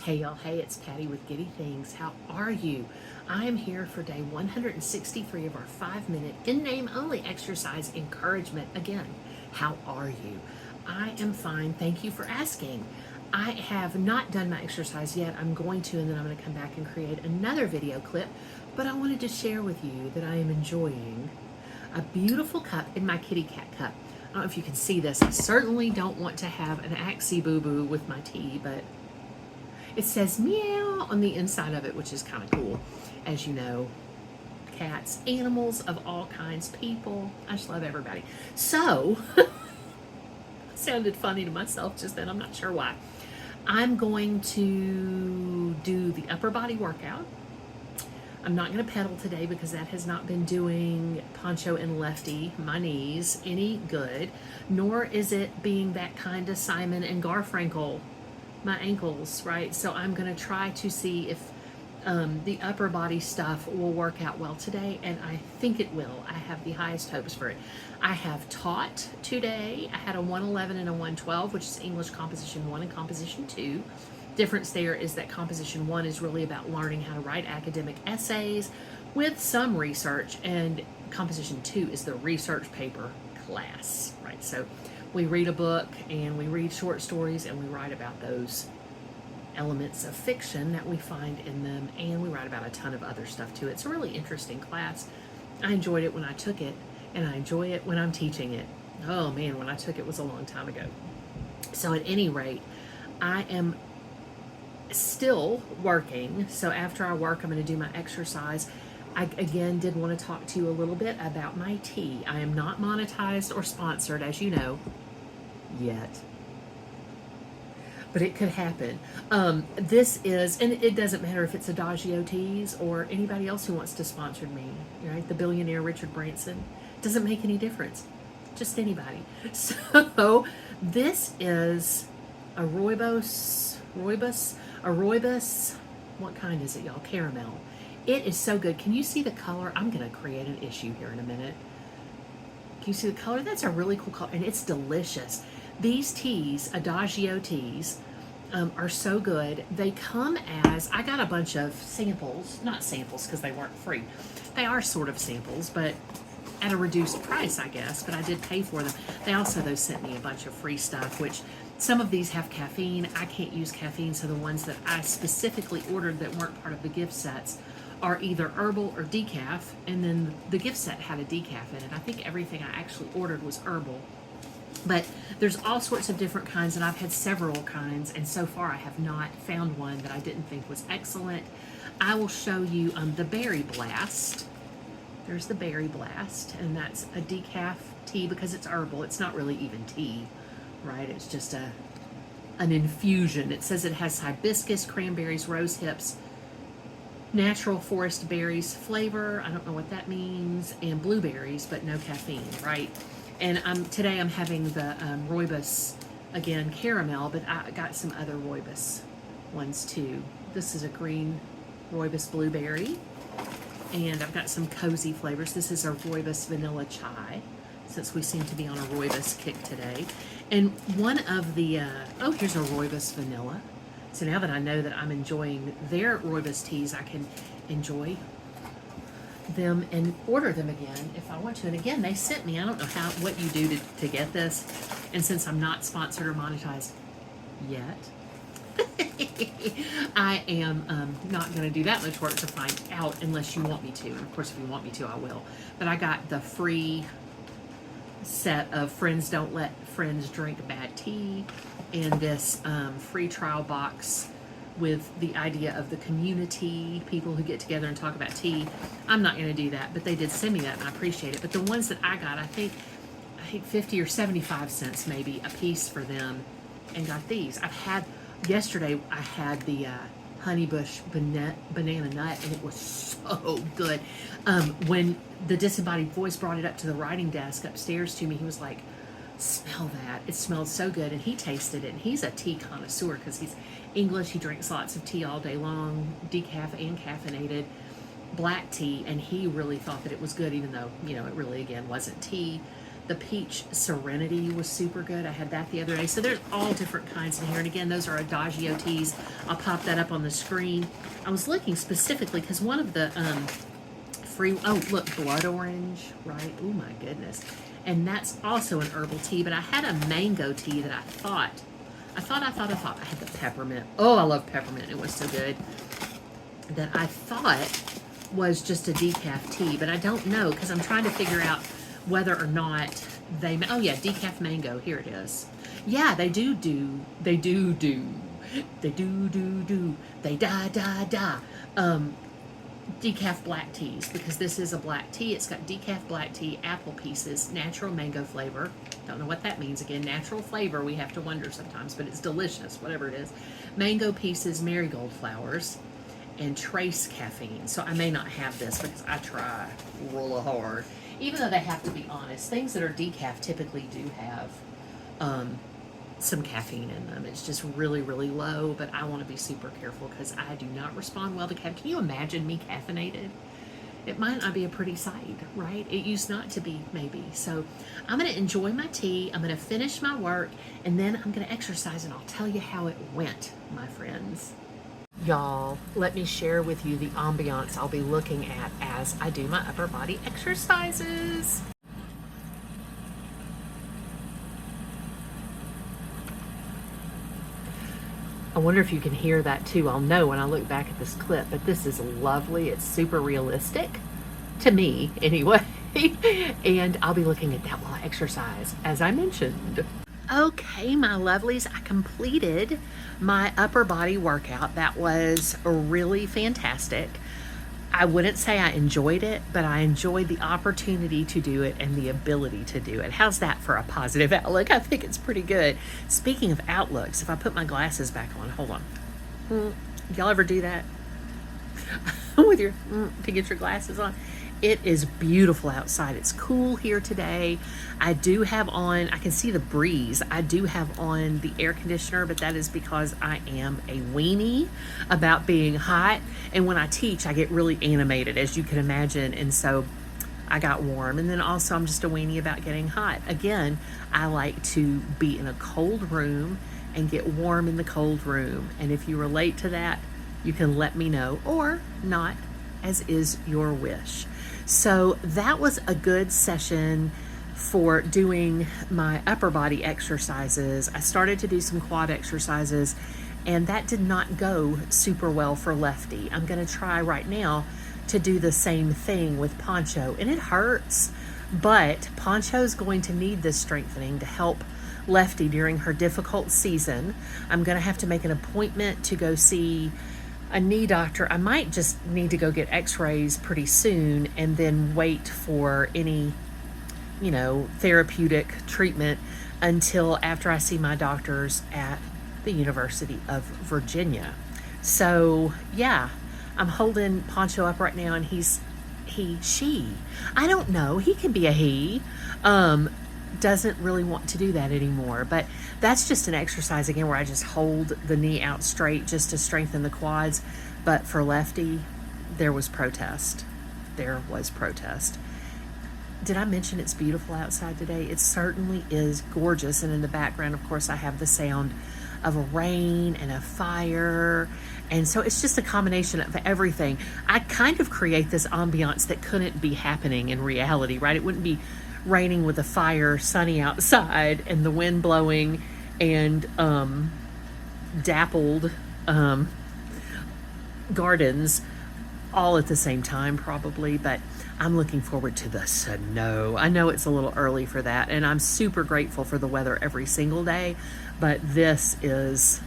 Hey y'all, hey, it's Patty with Giddy Things. How are you? I am here for day 163 of our 5-minute in name only exercise encouragement. Again, how are you? I am fine. Thank you for asking. I have not done my exercise yet. I'm going to, and then I'm going to come back and create another video clip. But I wanted to share with you that I am enjoying a beautiful cup in my kitty cat cup. I don't know if you can see this. I certainly don't want to have an axie boo-boo with my tea, but it says meow on the inside of it, which is kind of cool. As you know, cats, animals of all kinds, people. I just love everybody. So, sounded funny to myself just then. I'm not sure why. I'm going to do the upper body workout. I'm not going to pedal today because that has not been doing Poncho and Lefty, my knees, any good. Nor is it being that kind of Simon and Garfunkel, my ankles, right? So I'm going to try to see if the upper body stuff will work out well today, and I think it will. I have the highest hopes for it. I have taught today. I had a 111 and a 112, which is English Composition 1 and Composition 2. Difference there is that Composition 1 is really about learning how to write academic essays with some research, and Composition 2 is the research paper class, right? So we read a book and we read short stories and we write about those elements of fiction that we find in them, and we write about a ton of other stuff too. It's a really interesting class. I enjoyed it when I took it, and I enjoy it when I'm teaching it. Oh man, when I took it was a long time ago. So at any rate, I am still working. So after I work, I'm going to do my exercise. I again did want to talk to you a little bit about my tea. I am not monetized or sponsored, as you know, yet. But it could happen. This is, and it doesn't matter if it's Adagio Teas or anybody else who wants to sponsor me, right? The billionaire Richard Branson. Doesn't make any difference. Just anybody. So this is a rooibos. What kind is it, y'all? Caramel. It is so good. Can you see the color? I'm going to create an issue here in a minute. Can you see the color? That's a really cool color, and it's delicious. These teas, Adagio teas, are so good. They come as, I got a bunch of samples, not samples because they weren't free. They are sort of samples, but at a reduced price, I guess, but I did pay for them. They also, though, sent me a bunch of free stuff, which some of these have caffeine. I can't use caffeine, so the ones that I specifically ordered that weren't part of the gift sets are either herbal or decaf, and then the gift set had a decaf in it. I think everything I actually ordered was herbal. But there's all sorts of different kinds, and I've had several kinds, and so far I have not found one that I didn't think was excellent. I will show you the Berry Blast. There's the Berry Blast, and that's a decaf tea because it's herbal. It's not really even tea, right? It's just an infusion. It says it has hibiscus, cranberries, rose hips, natural forest berries flavor. I don't know what that means, and blueberries, but no caffeine, right? And today I'm having the rooibos, again, caramel, but I got some other rooibos ones too. This is a green rooibos blueberry, and I've got some cozy flavors. This is a rooibos vanilla chai, since we seem to be on a rooibos kick today. And one of the, oh, here's a rooibos vanilla. So now that I know that I'm enjoying their rooibos teas, I can enjoy them and order them again if I want to. And again, they sent me, I don't know what you do to get this, and since I'm not sponsored or monetized yet, I am not going to do that much work to find out unless you want me to. And of course, if you want me to, I will. But I got the free set of Friends Don't Let Friends Drink Bad Tea, and this free trial box with the idea of the community, people who get together and talk about tea. I'm not going to do that, but they did send me that, and I appreciate it. But the ones that I got, I think 50 or 75 cents maybe a piece for them, and got these. Yesterday I had the honey bush banana nut, and it was so good. When the disembodied voice brought it up to the writing desk upstairs to me, he was like, smell that. It smelled so good, and he tasted it, and he's a tea connoisseur because he's English. He drinks lots of tea all day long, decaf and caffeinated black tea, and he really thought that it was good, even though, you know, it really, again, wasn't tea. The peach serenity was super good. I had that the other day. So there's all different kinds in here. And again, those are Adagio teas. I'll pop that up on the screen. I was looking specifically because one of the oh, look, blood orange, right? Oh my goodness. And that's also an herbal tea, but I had a mango tea that I had the peppermint. Oh, I love peppermint. It was so good. That I thought was just a decaf tea, but I don't know because I'm trying to figure out whether or not oh yeah, decaf mango, here it is. Yeah, they do, they decaf black teas, because this is a black tea. It's got decaf black tea, apple pieces, natural mango flavor. Don't know what that means. Again, natural flavor, we have to wonder sometimes, but it's delicious, whatever it is. Mango pieces, marigold flowers, and trace caffeine. So I may not have this because I try real hard. Even though they have to be honest, things that are decaf typically do have some caffeine in them. It's just really, really low, but I want to be super careful because I do not respond well to caffeine. Can you imagine me caffeinated? It might not be a pretty sight, right? It used not to be, maybe. So I'm going to enjoy my tea. I'm going to finish my work, and then I'm going to exercise, and I'll tell you how it went, my friends. Y'all, let me share with you the ambiance I'll be looking at as I do my upper body exercises. I wonder if you can hear that too. I'll know when I look back at this clip, but this is lovely. It's super realistic to me anyway. And I'll be looking at that while I exercise, as I mentioned. Okay, my lovelies, I completed my upper body workout. That was really fantastic. I wouldn't say I enjoyed it, but I enjoyed the opportunity to do it and the ability to do it. How's that for a positive outlook? I think it's pretty good. Speaking of outlooks, if I put my glasses back on, hold on. Y'all ever do that? With your, to get your glasses on? It is beautiful outside. It's cool here today. I do have on, I can see the breeze. I do have on the air conditioner, but that is because I am a weenie about being hot. And when I teach, I get really animated, as you can imagine. And so I got warm. And then also I'm just a weenie about getting hot. Again, I like to be in a cold room and get warm in the cold room. And if you relate to that, you can let me know, or not, as is your wish. So that was a good session for doing my upper body exercises. I started to do some quad exercises, and that did not go super well for Lefty. I'm going to try right now to do the same thing with Poncho, and it hurts, but Poncho's going to need this strengthening to help Lefty during her difficult season. I'm going to have to make an appointment to go see a knee doctor. I might just need to go get x-rays pretty soon and then wait for any, therapeutic treatment until after I see my doctors at the University of Virginia. So yeah, I'm holding Poncho up right now, and she, I don't know, he can be a he, doesn't really want to do that anymore. But that's just an exercise, again, where I just hold the knee out straight just to strengthen the quads. But for Lefty, there was protest. There was protest. Did I mention it's beautiful outside today? It certainly is gorgeous. And in the background, of course, I have the sound of a rain and a fire. And so it's just a combination of everything. I kind of create this ambiance that couldn't be happening in reality, right? It wouldn't be raining with a fire, sunny outside, and the wind blowing, and dappled gardens all at the same time, probably. But I'm looking forward to the snow. I know it's a little early for that, and I'm super grateful for the weather every single day, but this is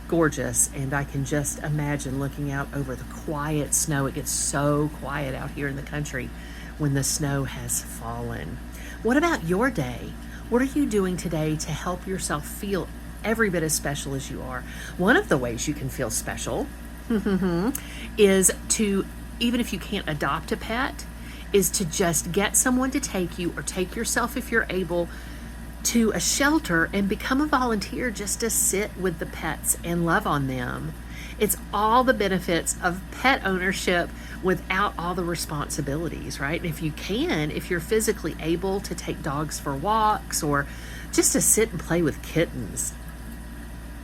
gorgeous, and I can just imagine looking out over the quiet snow. It gets so quiet out here in the country when the snow has fallen. What about your day? What are you doing today to help yourself feel every bit as special as you are? One of the ways you can feel special is to, even if you can't adopt a pet, is to just get someone to take you, or take yourself if you're able, to a shelter and become a volunteer just to sit with the pets and love on them. It's all the benefits of pet ownership without all the responsibilities, right? And if you're physically able to take dogs for walks or just to sit and play with kittens,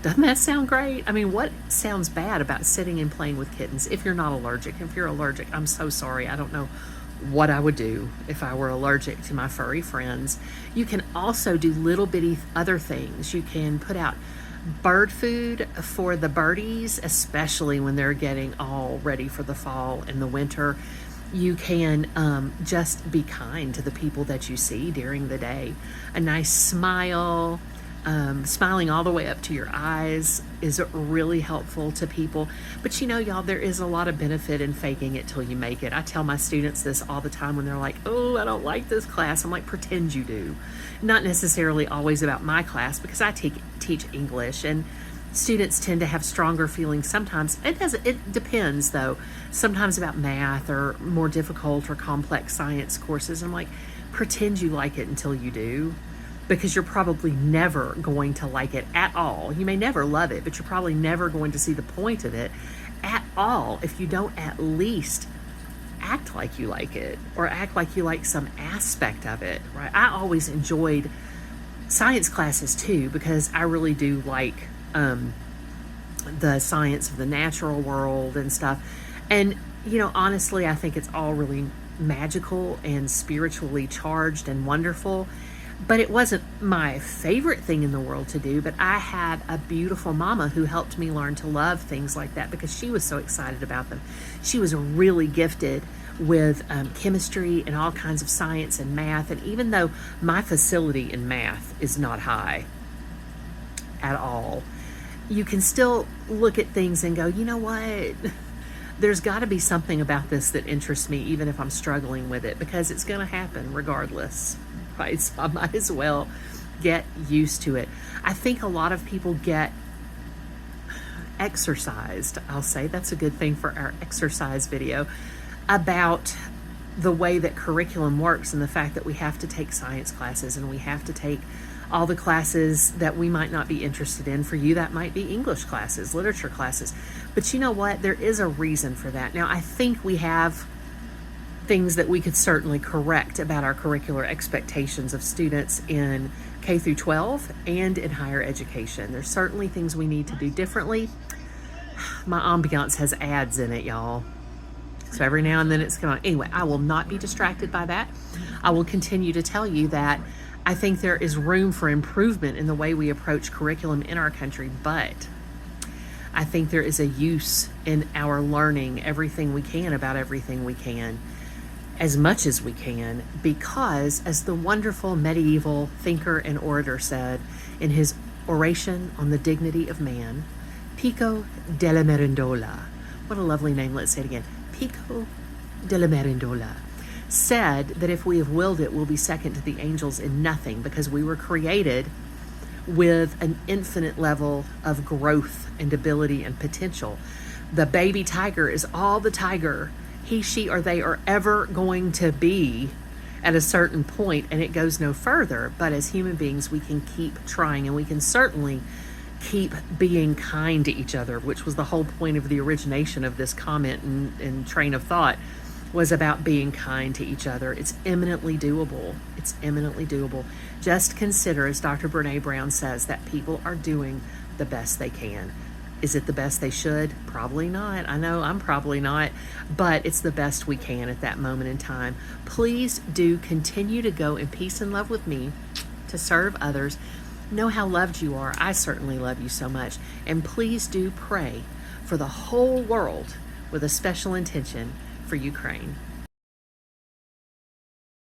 doesn't that sound great? I mean, what sounds bad about sitting and playing with kittens if you're not allergic? If you're allergic, I'm so sorry. I don't know what I would do if I were allergic to my furry friends. You can also do little bitty other things. You can put out bird food for the birdies, especially when they're getting all ready for the fall and the winter. You can just be kind to the people that you see during the day. A nice smile, smiling all the way up to your eyes is really helpful to people. But you know, y'all, there is a lot of benefit in faking it till you make it. I tell my students this all the time when they're like, oh, I don't like this class. I'm like, pretend you do. Not necessarily always about my class, because I teach English, and students tend to have stronger feelings sometimes. It depends though. Sometimes about math or more difficult or complex science courses. I'm like, pretend you like it until you do, because you're probably never going to like it at all. You may never love it, but you're probably never going to see the point of it at all if you don't at least act like you like it, or act like you like some aspect of it, right? I always enjoyed science classes too, because I really do like the science of the natural world and stuff. And, you know, honestly, I think it's all really magical and spiritually charged and wonderful. But it wasn't my favorite thing in the world to do. But I had a beautiful mama who helped me learn to love things like that, because she was so excited about them. She was really gifted with chemistry and all kinds of science and math. And even though my facility in math is not high at all, you can still look at things and go, you know what? There's got to be something about this that interests me, even if I'm struggling with it, because it's going to happen regardless. Right? So I might as well get used to it. I think a lot of people get exercised. I'll say that's a good thing for our exercise video, about the way that curriculum works and the fact that we have to take science classes and we have to take all the classes that we might not be interested in. For you, that might be English classes, literature classes. But you know what? There is a reason for that. Now, I think we have things that we could certainly correct about our curricular expectations of students in K through 12 and in higher education. There's certainly things we need to do differently. My ambiance has ads in it, y'all. So every now and then it's going on. Anyway, I will not be distracted by that. I will continue to tell you that I think there is room for improvement in the way we approach curriculum in our country, but I think there is a use in our learning everything we can about everything we can, as much as we can, because, as the wonderful medieval thinker and orator said in his oration on the dignity of man, Pico della Mirandola, what a lovely name, let's say it again, Pico della Mirandola, said that if we have willed it, we'll be second to the angels in nothing, because we were created with an infinite level of growth and ability and potential. The baby tiger is all the tiger he, she, or they are ever going to be at a certain point, and it goes no further. But as human beings, we can keep trying, and we can certainly keep being kind to each other, which was the whole point of the origination of this comment and train of thought, was about being kind to each other. It's eminently doable. It's eminently doable. Just consider, as Dr. Brene Brown says, that people are doing the best they can. Is it the best they should? Probably not. I know I'm probably not, but it's the best we can at that moment in time. Please do continue to go in peace and love with me, to serve others. Know how loved you are. I certainly love you so much. And please do pray for the whole world, with a special intention for Ukraine.